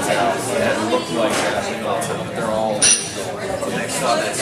that looked like that, you know, but they're all next to that.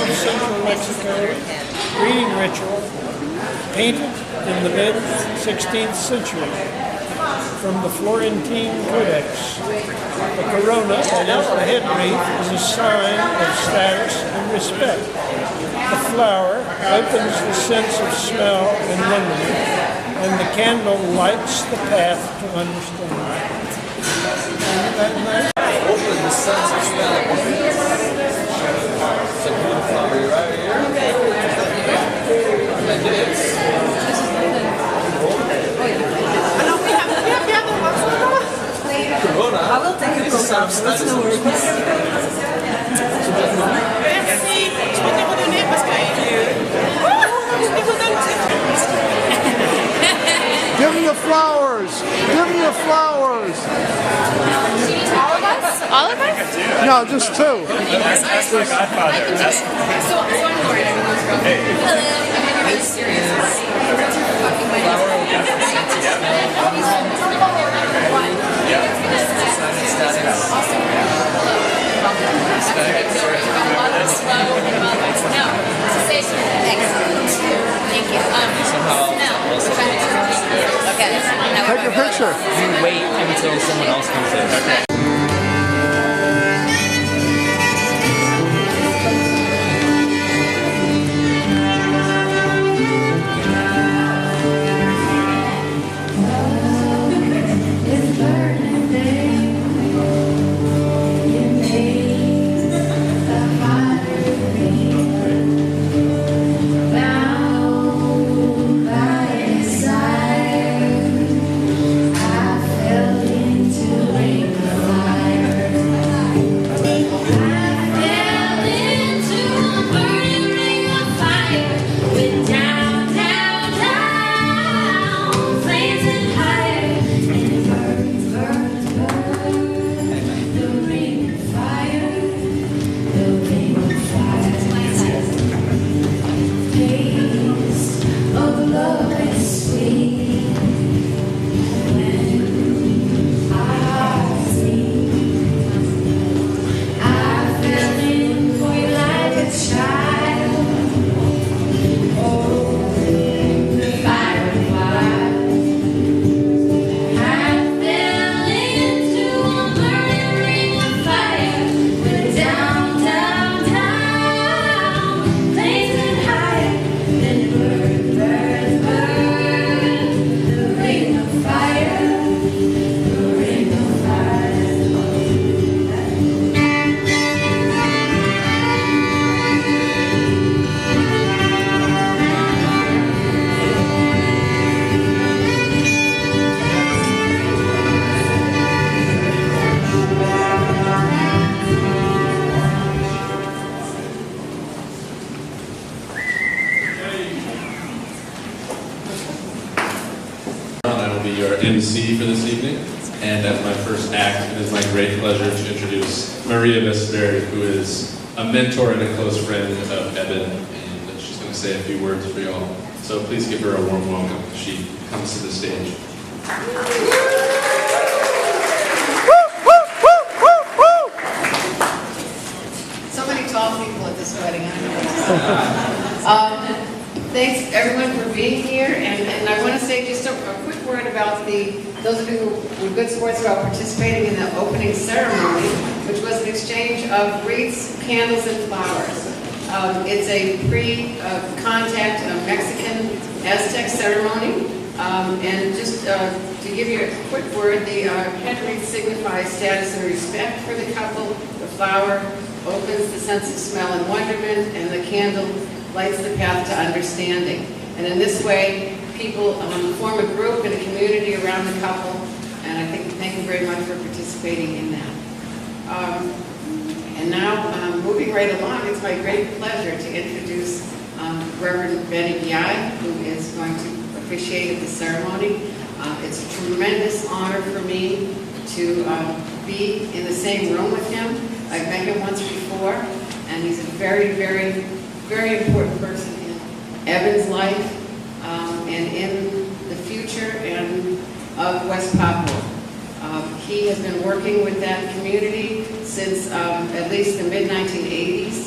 Central Mexico reading ritual painted in the mid-16th century from the Florentine Codex. The corona, that is the head wreath, is a sign of status and respect. The flower opens the sense of smell and wonderment, and the candle lights the path to understanding. Open the sense of smell and wonderment. It's a good flower right here. And it is. Corona. I will take a photo. That's no worries. Give me the flowers! Give me the flowers! All of us? All of us? No, just two. That's my godfather. That's... So I'm Lauren. Hey. Hello. I'm really serious. Take a picture. You wait until someone else comes in. Okay. Your MC for this evening, and as my first act, it is my great pleasure to introduce Maria Vesberg, who is a mentor and a close friend of Eben, and she's going to say a few words for y'all. So please give her a warm welcome as she comes to the stage. So many tall people at this wedding. Thanks everyone for being here, and I want to say just a quick word about those of you who were good sports about participating in the opening ceremony, which was an exchange of wreaths, candles, and flowers. It's a pre-contact Mexican Aztec ceremony, and just to give you a quick word, the head wreath signifies status and respect for the couple. The flower opens the sense of smell and wonderment, and the candle lights the path to understanding. And in this way, people form a group and a community around the couple, and I thank you very much for participating in that. And now, moving right along, it's my great pleasure to introduce Reverend WedebenbeaNEW1, who is going to officiate at the ceremony. It's a tremendous honor for me to be in the same room with him. I've met him once before, and he's a very, very, very important person in Eben's life and in the future and of West Papua. He has been working with that community since at least the mid-1980s.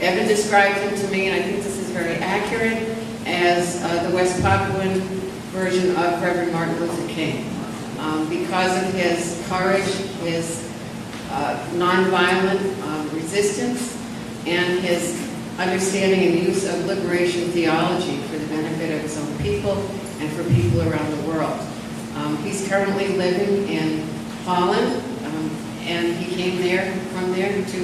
Eben described him to me, and I think this is very accurate, as the West Papuan version of Reverend Martin Luther King. Because of his courage, his nonviolent resistance, and his understanding and use of liberation theology for the benefit of his own people and for people around the world. He's currently living in Holland, and he came from there to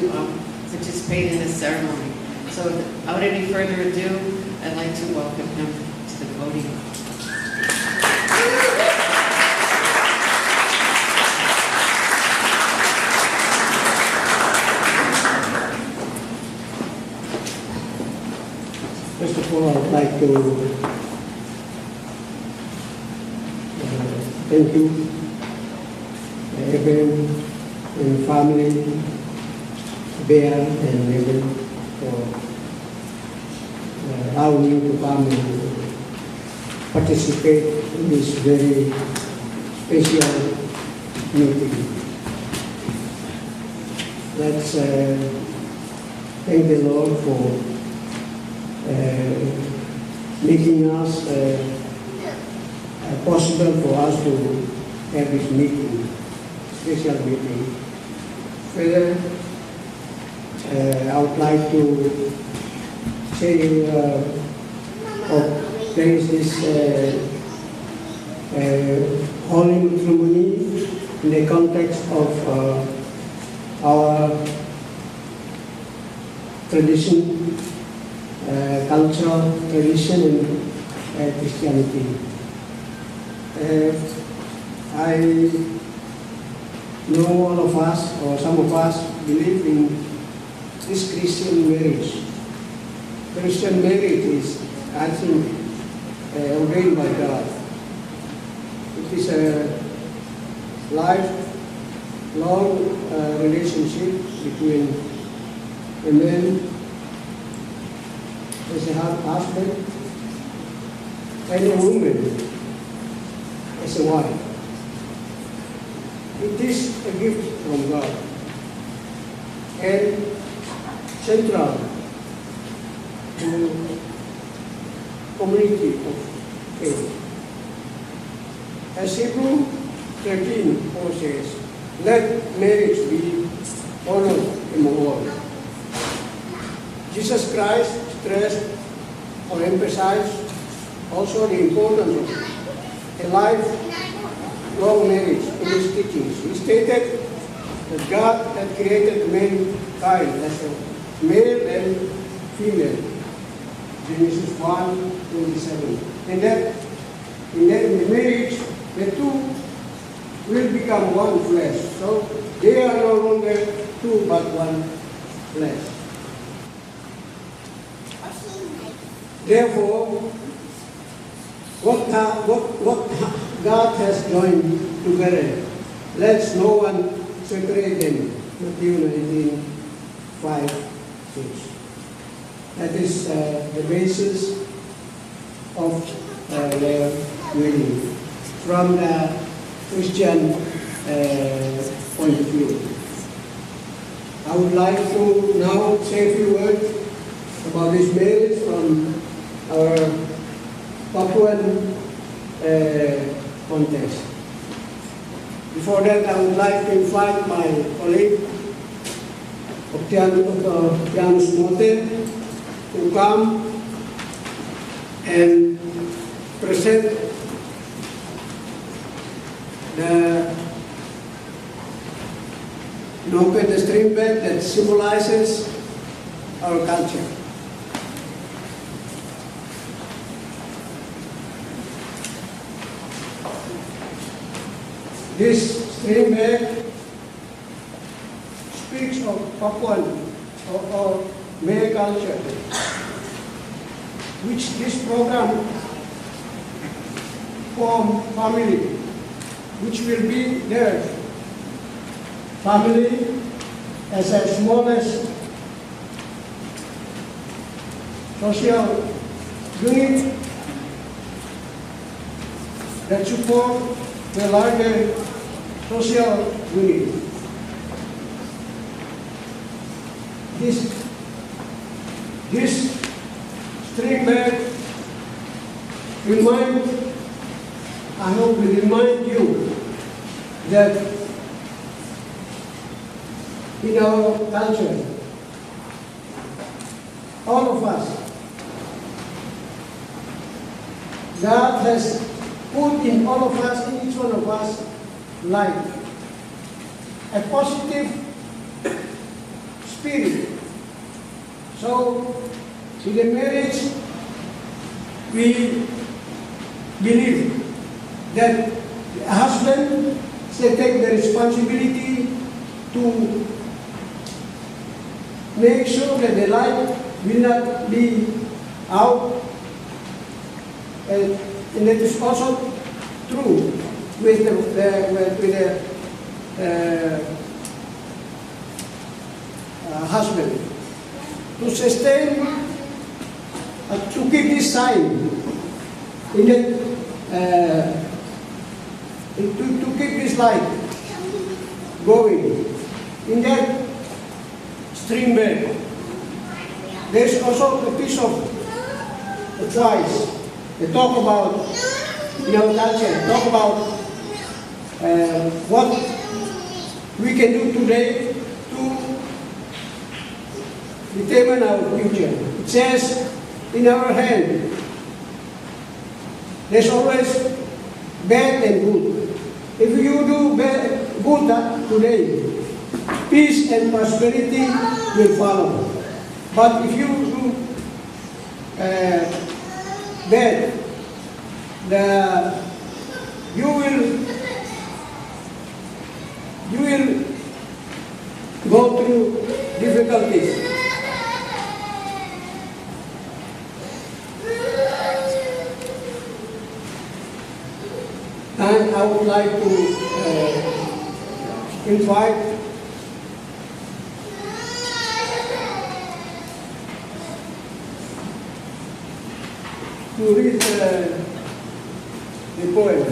participate in this ceremony. So without any further ado, I'd like to welcome him to the podium. First of all, I'd like to thank you, Eben and family, Bear and Eben, for allowing me to come and participate in this very special meeting. Let's thank the Lord for making us possible for us to have this meeting, special meeting. Further, I would like to say there is this holy ceremony in the context of our tradition, culture, tradition, and Christianity. I know all of us, or some of us, believe in this Christian marriage. Christian marriage is, I think, ordained by God. It is a lifelong relationship between a man as a husband and a woman as a wife. It is a gift from God and central to community of faith. As Hebrew 13:4 says, let marriage be honored among all. Jesus Christ stressed or emphasized also the importance of a lifelong marriage in his teachings. He stated that God had created mankind as a male and female, Genesis 1:27. And that in the marriage, the two will become one flesh. So they are no longer two but one flesh. Therefore, what God has joined together, let no one separate them. Matthew 19:5-6. That is the basis of the wedding from the Christian point of view. I would like to now say a few words about this marriage from our Papuan context. Before that, I would like to invite my colleague, Janus Mote, to come and present the look at the stream bed that symbolizes our culture. This stream bed speaks of Papuan or Malay culture, which this program form family, which will be there. Family as a smallest social unit that support the larger social unit. This stream bed I hope will remind you that in our culture, all of us, God has put in all of us, in each one of us, life, a positive spirit. So, in the marriage, we believe that the husband should take the responsibility to make sure that the light will not be out, and that is also true with the husband. To sustain, to keep this sign in that, to keep this light going in that stream bed. There's also a piece of advice. They talk about, in our culture, talk about what we can do today to determine our future. It says in our hand, there's always bad and good. If you do good today, peace and prosperity will follow. But if you do bad, you will go through difficulties. And I would like to invite to read the poem.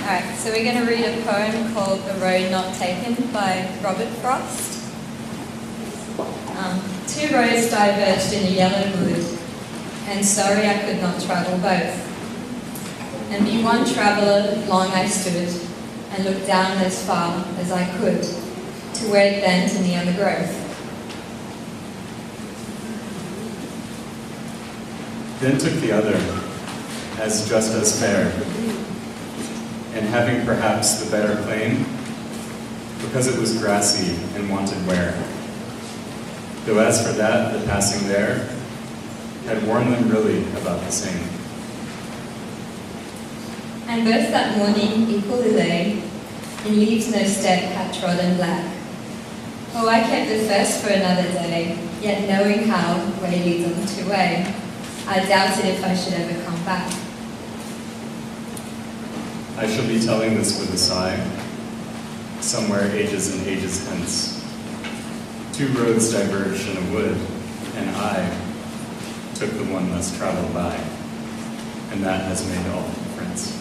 Alright, so we're going to read a poem called The Road Not Taken by Robert Frost. Two roads diverged in a yellow wood, and sorry I could not travel both. And be one traveller long I stood, and looked down as far as I could, to where it bent in the undergrowth. Then took the other, as just as fair, and having perhaps the better claim, because it was grassy and wanted wear. Though as for that, the passing there had worn them really about the same. And both that morning equally lay, in leaves no step had trodden black. Oh, I kept the first for another day, yet knowing how way leads on to way, I doubted if I should ever come back. I shall be telling this with a sigh, somewhere ages and ages hence. Two roads diverged in a wood, and I took the one less traveled by, and that has made all the difference.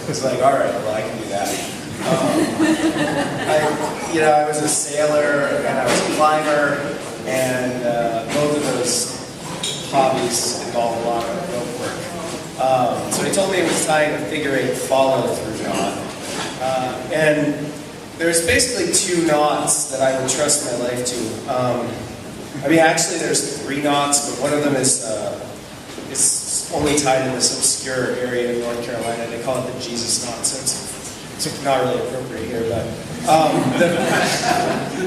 was like, all right, well, I can do that. I was a sailor and I was a climber, and both of those hobbies involve a lot of rope work. So he told me it was tying a figure-8 follow-through knot. And there's basically 2 knots that I would trust my life to. Actually there's 3 knots, but one of them is only tied in this obscure area in North Carolina. They call it the Jesus knot, so it's not really appropriate here, but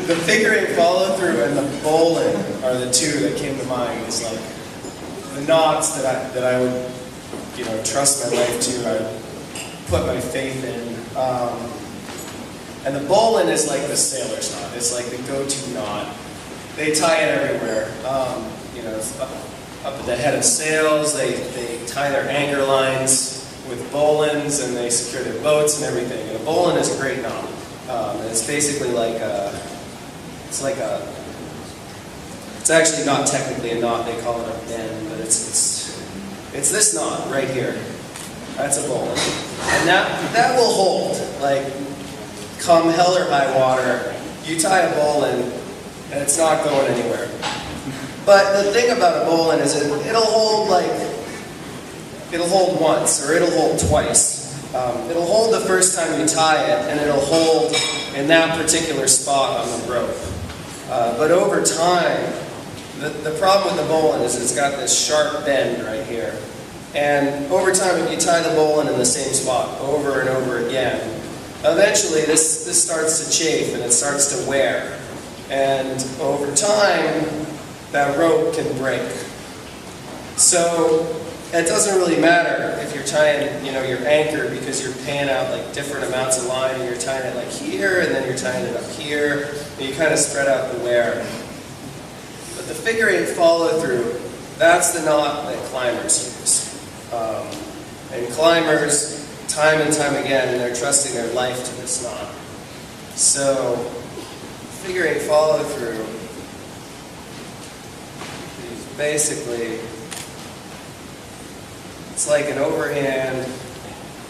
the figure-8 follow-through and the bowline are the 2 that came to mind. It's like the knots that I would, trust my life to, I would put my faith in. And the bowline is like the sailor's knot. It's like the go-to knot. They tie it everywhere. Up at the head of sails, they tie their anchor lines with bowlines, and they secure their boats and everything. And a bowline is a great knot. And it's basically it's actually not technically a knot. They call it a bend, but it's this knot right here. That's a bowline, and that will hold. Like, come hell or high water, you tie a bowline, and it's not going anywhere. But the thing about a bowline is it'll hold once, or it'll hold twice. It'll hold the first time you tie it, and it'll hold in that particular spot on the rope. But over time, the problem with the bowline is it's got this sharp bend right here. And over time, if you tie the bowline in the same spot over and over again, eventually this starts to chafe and it starts to wear. And over time, that rope can break. So it doesn't really matter if you're tying, your anchor, because you're paying out like different amounts of line, and you're tying it like here, and then you're tying it up here, and you kind of spread out the wear. But the figure-8 follow-through, that's the knot that climbers use. And climbers, time and time again, they're trusting their life to this knot. So, figure-8 follow-through is basically, it's like an overhand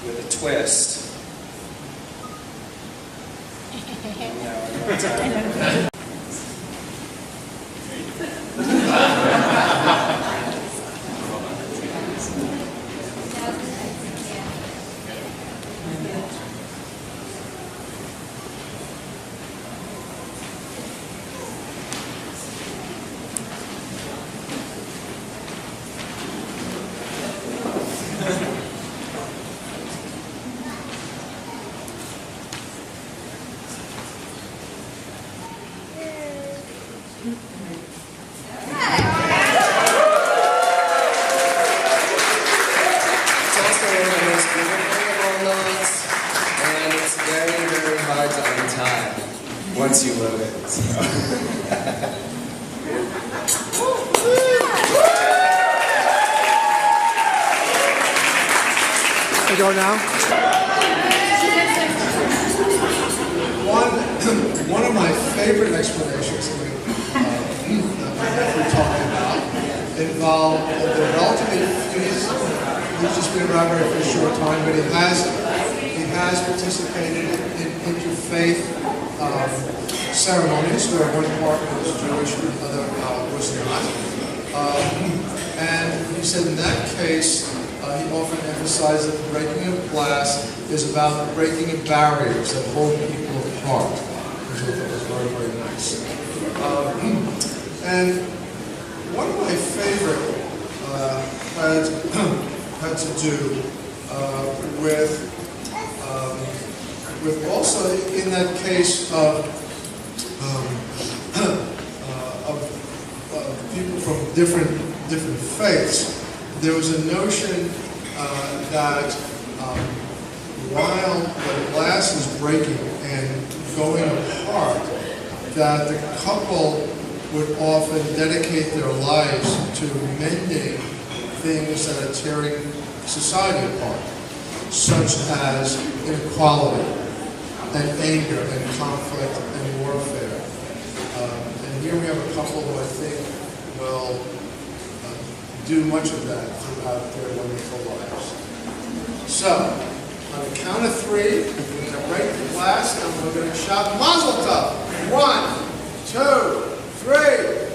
with a twist. Once you load it. So. We go now. One of my favorite explanations that we're talking about involved the relatively he's just been around here for a short time, but he has participated in interfaith ceremonies where one partner was Jewish and the other was not. And he said in that case, he often emphasized that the breaking of glass is about breaking of barriers that hold people apart, which I thought was very, very nice. And one of my favorite had to do with also in that case of people from different faiths. There was a notion that while the glass is breaking and going apart, that the couple would often dedicate their lives to mending things that are tearing society apart, such as inequality and anger and conflict and warfare. And here we have a couple who I think will do much of that throughout their wonderful lives. So, the count of three, we're going to break the glass and we're going to shout Mazel Tov. 1, 2, 3.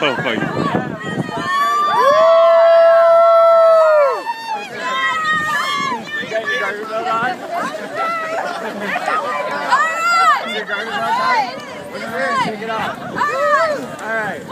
Oh my God. You got your garbage bag on? Your garbage bag on? Look at here, take it off. All right.